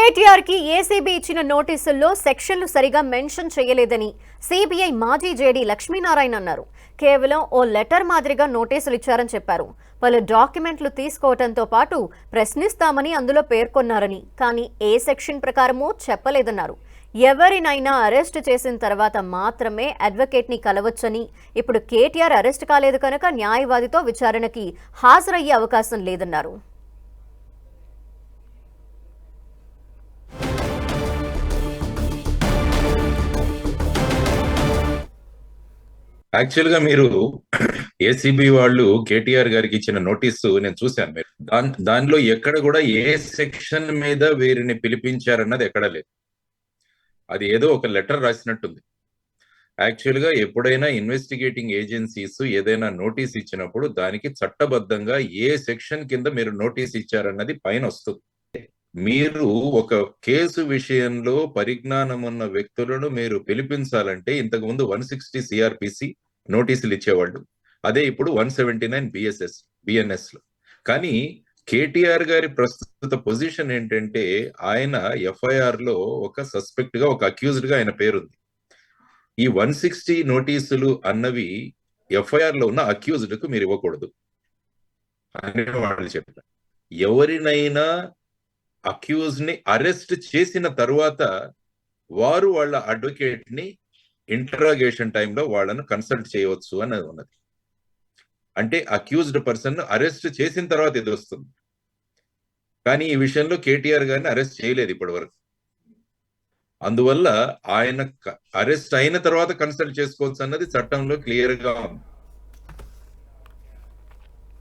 కేటీఆర్ కి ఏసీబీ ఇచ్చిన నోటీసుల్లో సెక్షన్లు సరిగా మెన్షన్ చేయలేదని సిబిఐ మాజీ జేడీ లక్ష్మీనారాయణ అన్నారు. కేవలం ఓ లెటర్ మాదిరిగా నోటీసులు ఇచ్చారని చెప్పారు. పలు డాక్యుమెంట్లు తీసుకోవడంతో పాటు ప్రశ్నిస్తామని అందులో పేర్కొన్నారని, కానీ ఏ సెక్షన్ ప్రకారమో చెప్పలేదన్నారు. ఎవరినైనా అరెస్ట్ చేసిన తర్వాత మాత్రమే అడ్వకేట్ ని కలవచ్చని, ఇప్పుడు కేటీఆర్ అరెస్ట్ కాలేదు కనుక న్యాయవాదితో విచారణకి హాజరయ్యే అవకాశం లేదన్నారు. యాక్చువల్ గా మీరు ఏసీబీ వాళ్ళు కేటీఆర్ గారికి ఇచ్చిన నోటీసు నేను చూశాను. మీరు దానిలో ఎక్కడ కూడా ఏ సెక్షన్ మీద వీరిని పిలిపించారన్నది ఎక్కడ లేదు. అది ఏదో ఒక లెటర్ రాసినట్టుంది. యాక్చువల్ గా ఎప్పుడైనా ఇన్వెస్టిగేటింగ్ ఏజెన్సీస్ ఏదైనా నోటీస్ ఇచ్చినప్పుడు దానికి చట్టబద్ధంగా ఏ సెక్షన్ కింద మీరు నోటీస్ ఇచ్చారన్నది పైన వస్తుంది. మీరు ఒక కేసు విషయంలో పరిజ్ఞానం ఉన్న వ్యక్తులను మీరు పిలిపించాలంటే ఇంతకు ముందు 160 సిఆర్పిసి నోటీసులు ఇచ్చేవాళ్ళు. అదే ఇప్పుడు 179 బిఎన్ఎస్ లో. కానీ కేటీఆర్ గారి ప్రస్తుత పొజిషన్ ఏంటంటే ఆయన ఎఫ్ఐఆర్ లో ఒక సస్పెక్ట్ గా, ఒక అక్యూజ్డ్ గా ఆయన పేరుంది. ఈ 160 నోటీసులు అన్నవి ఎఫ్ఐఆర్ లో ఉన్న అక్యూజ్డ్ కు మీరు ఇవ్వకూడదు అని వాళ్ళు చెప్పారు. ఎవరినైనా అక్యూజ్ ని అరెస్ట్ చేసిన తర్వాత వారు వాళ్ళ అడ్వకేట్ ని ఇంటరాగేషన్ టైంలో వాళ్ళను కన్సల్ట్ చేయవచ్చు అన్నది ఉన్నది. అంటే అక్యూజ్డ్ పర్సన్ అరెస్ట్ చేసిన తర్వాత ఇది వస్తుంది. కానీ ఈ విషయంలో కేటీఆర్ గారిని అరెస్ట్ చేయలేదు ఇప్పటి వరకు. అందువల్ల ఆయన అరెస్ట్ అయిన తర్వాత కన్సల్ట్ చేసుకోవచ్చు అన్నది చట్టంలో క్లియర్ గా ఉంది.